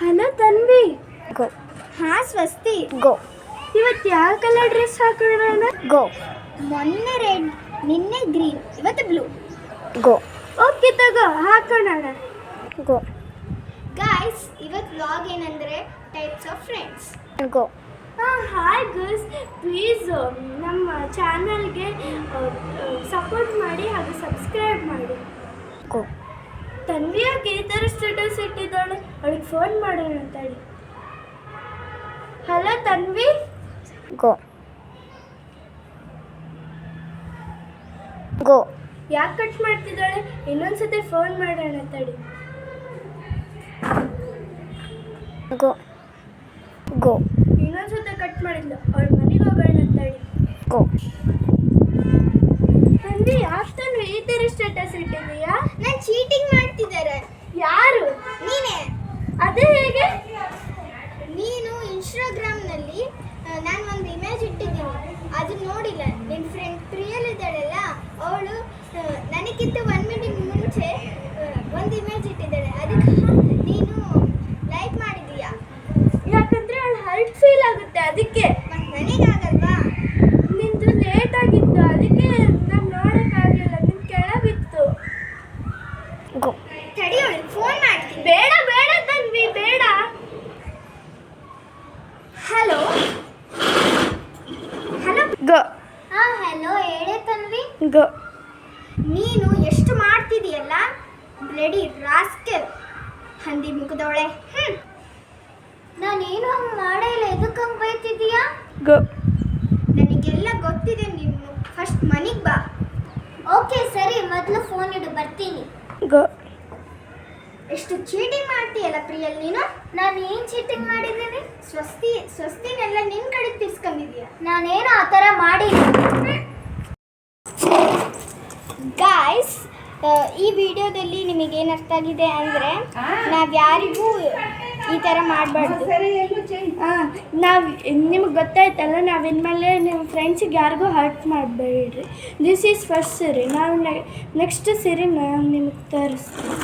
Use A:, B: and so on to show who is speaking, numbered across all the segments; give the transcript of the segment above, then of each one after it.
A: Hello Tanvi.
B: ಗೋ.
A: ಹಾಂ ಸ್ವಸ್ತಿ.
B: ಗೋ.
A: ಇವತ್ತು ಯಾವ ಕಲರ್ ಡ್ರೆಸ್ ಹಾಕೋಣ?
B: ಗೋ.
A: ಮೊನ್ನೆ ರೆಡ್, ನಿನ್ನೆ ಗ್ರೀನ್, ಇವತ್ತು ಬ್ಲೂ.
B: ಗೋ.
A: ಓಕೆ ತಗೋ ಹಾಕೋಣ.
B: ಗೋ.
A: ಗಾಯ್ಸ್, ಇವತ್ತು ವ್ಲಾಗ್ ಏನಂದರೆ types of friends.
B: Go.
A: Hi girls, please ನಮ್ಮ ಚಾನಲ್ಗೆ ಸಪೋರ್ಟ್ ಮಾಡಿ ಹಾಗೂ ಸಬ್ಸ್ಕ್ರೈಬ್ ಮಾಡಿ.
B: ಗೋ.
A: ತನ್ವಿ ಯಾಕೆ ಈ ಥರ ಸ್ಟೇಟಸ್ ಇಟ್ಟಿದ್ದಾಳೆ? ಅವಳಿಗೆ ಫೋನ್ ಮಾಡೋಣ ಅಂತೇಳಿ. ಹಲೋ ತನ್ವಿ.
B: ಗೋ. ಗೋ.
A: ಯಾಕೆ ಕಟ್ ಮಾಡ್ತಿದ್ದಾಳೆ? ಇನ್ನೊಂದ್ಸತಿ ಫೋನ್ ಮಾಡೋಣ ಅಂತೇಳಿ.
B: ಗೋ. ಗೋ.
A: ಇನ್ನೊಂದ್ಸತಿ ಕಟ್ ಮಾಡಿದ್ಲು. ಅವಳ ಮನೆಗೆ ಹೋಗೋಣ ಅಂತೇಳಿ.
B: ಗೋ.
A: ತನ್ವಿ ಯಾಕೆ ತನ್ವಿ ಈ ಥರ ಸ್ಟೇಟಸ್ ಇಟ್ಟಿದೀಯಾ? ನಾನು ಚೀಟಿಂಗ್ ಮಾಡ್ತಿದ್ದಾರೆ. ಯಾರು? ನೀನೇ. ಅದೇ ಹೇಗೆ? ನೀನು ಇನ್ಸ್ಟಾಗ್ರಾಮ್ನಲ್ಲಿ ನಾನು ಒಂದು ಇಮೇಜ್ ಇಟ್ಟಿದ್ದೀನಿ, ಅದನ್ನ ನೋಡಿಲ್ಲ. ನಿನ್ನ ಫ್ರೆಂಡ್ ಪ್ರಿಯಲ್ ಇದ್ದಾಳಲ್ಲ, ಅವಳು ನನಗಿಂತ 1 ಮಿನಿಟ್ ಮುಂಚೆ ಒಂದು ಇಮೇಜ್ ಇಟ್ಟಿದ್ದಾಳೆ. ಅದಕ್ಕೆ ನೀನು ಲೈಕ್ ಮಾಡಿದೀಯಾ? ಯಾಕಂದರೆ ಅವಳು ಹರ್ಟ್ ಫೀಲ್ ಆಗುತ್ತೆ, ಅದಕ್ಕೆ. ಮತ್ತು ನನಗಾಗಲ್ವಾ? ನಿಂದು ಲೇಟ್ ಆಗಿತ್ತು, ಅದಕ್ಕೆ ನಾನು ನೋಡೋಕ್ಕಾಗಲಿಲ್ಲ. ನಿನ್ನ ಕೆಳಗಿತ್ತು.
B: ಗೋ.
A: ತಡಿ, ಅವಳಿಗೆ ಫೋನ್ ಮಾಡ್ತೀನಿ. ಬೇಡ ಬೇಡ ತನ್ವಿ, ಬೇಡ. Hello hello.
B: ಗೋ.
A: ಹಾಂ ಹಲೋ, ಹೇಳೇ ತನ್ವಿ.
B: ಗೋ.
A: ನೀನು ಎಷ್ಟು ಮಾಡ್ತಿದೀಯಲ್ಲ, ಬ್ಲಡಿ ರಾಸ್ಕೆಲ್, ಹಂದಿ ಮುಖದವಳೆ. ನಾನೇನು ಹಂಗೆ ಮಾಡೇ ಇಲ್ಲ, ಎದಕ್ಕೆ ಹಂಗೆ ಬೈತಿದೀಯಾ?
B: ಗೋ.
A: ನನಗೆಲ್ಲ ಗೊತ್ತಿದೆ. ನೀನು ಫಸ್ಟ್ ಮನೆಗೆ ಬಾ. ಓಕೆ ಸರಿ, ಮೊದಲು ಫೋನ್ ಇಡು, ಬರ್ತೀನಿ.
B: ಗೋ.
A: ಎಷ್ಟು ಚೀಟಿಂಗ್ ಮಾಡ್ತೀಯಲ್ಲ ಪ್ರಿಯಲ್ ನೀನು. ನಾನು ಏನು ಚೀಟಿಂಗ್ ಮಾಡಿದ್ದೀನಿ? ಸ್ವಸ್ತಿನೆಲ್ಲ ನಿನ್ನ ಕಡೆ ತಿರ್ಸ್ಕೊಂಡಿದೀಯ. ನಾನೇನು ಆ ಥರ ಮಾಡಿಲ್ಲ. ಗಾಯ್ಸ್, ಈ ವಿಡಿಯೋದಲ್ಲಿ ನಿಮಗೇನು ಅರ್ಥ ಆಗಿದೆ ಅಂದರೆ, ನಾವು ಯಾರಿಗೂ ಈ ಥರ ಮಾಡಬಾರ್ದು. ನಾವು ನಿಮಗೆ ಗೊತ್ತಾಯ್ತಲ್ಲ, ನಾವು ಇನ್ಮೇಲೆ ನಿಮ್ಮ ಫ್ರೆಂಡ್ಸಿಗೆ ಯಾರಿಗೂ ಹರ್ಟ್ ಮಾಡಬೇಡ್ರಿ. ದಿಸ್ ಈಸ್ ಫಸ್ಟ್ ಸೀರಿ. ನಾವು ನೆಕ್ಸ್ಟ್ ಸೀರಿ ನಾವು ನಿಮಗೆ ತೋರಿಸ್ತೀವಿ.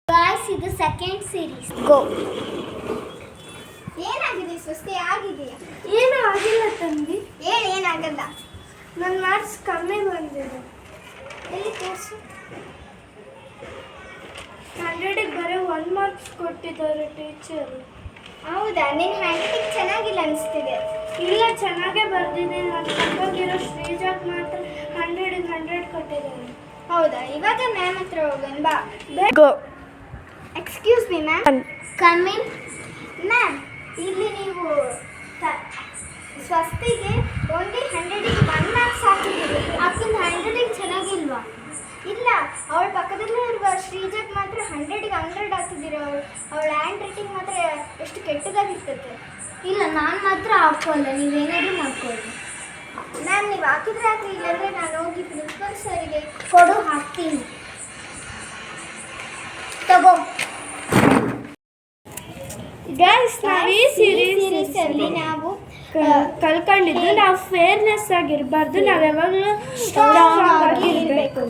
A: ಗಾಯ್ಸ್, ಇದು ಸೆಕೆಂಡ್ ಸೀರೀಸ್.
B: ಗೋ.
A: ಏನಾಗಿದೆ ಸ್ವಸ್ತಿ? ಆಗಿದೆಯಾ?
B: ಏನೂ ಆಗಿಲ್ಲ ತಂದಿ.
A: ಏನಾಗಲ್ಲ.
B: ನನ್ನ ಮಾರ್ಕ್ಸ್ ಕಮ್ಮಿ ಬಂದಿದೆ.
A: ಎಲ್ಲಿ ತೋರಿಸು.
B: 100ಗೆ ಬರೀ 1 ಮಾರ್ಕ್ಸ್ ಕೊಟ್ಟಿದ್ದಾರೆ ಟೀಚರು.
A: ಹೌದಾ? ನಿನ್ನ ಹ್ಯಾಂಡ್ ರೈಟಿಂಗ್ ಚೆನ್ನಾಗಿಲ್ಲ ಅನಿಸ್ತಿದೆ.
B: ಇಲ್ಲ, ಚೆನ್ನಾಗೇ ಬರ್ದಿದೆ. ನಾನು ಹೋಗಿರೋ ಶ್ರೀಜಾಗ್ ಮಾತ್ರ 100ಗೆ 100 ಕೊಟ್ಟಿದ್ದಾರೆ.
A: ಹೌದಾ? ಇವಾಗ ಮ್ಯಾಮ್ ಹತ್ರ ಹೋಗೋಣ ಬಾ.
B: Go.
A: Excuse me ma'am. Come in. Ma'am, ಇಲ್ಲಿ ನೀವು ಸ್ವಸ್ತಿಗೆ ಓನ್ಲಿ 100ಗೆ 1 ಮಾರ್ಕ್ಸ್ ಹಾಕಿದ್ದೀರಿ. ಅಕ್ಕನ 100ಗೆ ಚೆನ್ನಾಗಿಲ್ವಾ? ಇಲ್ಲ, ಅವಳ ಪಕ್ಕದಲ್ಲೇ ಇರುವ ಶ್ರೀಜಾಗ್ ಮಾತ್ರ 100ಗೆ 100 ಹಾಕಿದ್ದೀರಿ. ಅವಳ ಹ್ಯಾಂಡ್ ರೈಟಿಂಗ್ ಮಾತ್ರ ಎಷ್ಟು ಕೆಟ್ಟದಾಗಿರ್ತದೆ.
B: ಇಲ್ಲ, ನಾನು ಮಾತ್ರ ಹಾಕೋಲ್ಲ, ನೀವೇನಾದರೂ ಮಾಡ್ಕೊಳ್ಳಿ.
A: ಮ್ಯಾಮ್, ನೀವು ಹಾಕಿದ್ರೆ ಹಾಕಿ, ಇಲ್ಲಾಂದರೆ ನಾನು ಹೋಗಿ ಪ್ರಿನ್ಸಿಪಲ್ ಸರ್ಗೆ
B: ಕೊಡು, ಹಾಕ್ತೀನಿ.
A: ತಗೋ.
B: ಗೈಸ್, ನಾವು ಈ ಸೀರೀಸಲ್ಲಿ
A: ನಾವು
B: ಕಲ್ಕೊಂಡಿದ್ದು ನಾವು ಫೇರ್ನೆಸ್ ಆಗಿರಬಾರ್ದು. ನಾವು ಯಾವಾಗಲೂ ಸ್ಟ್ರಾಂಗ್ ಆಗಿರಬೇಕು.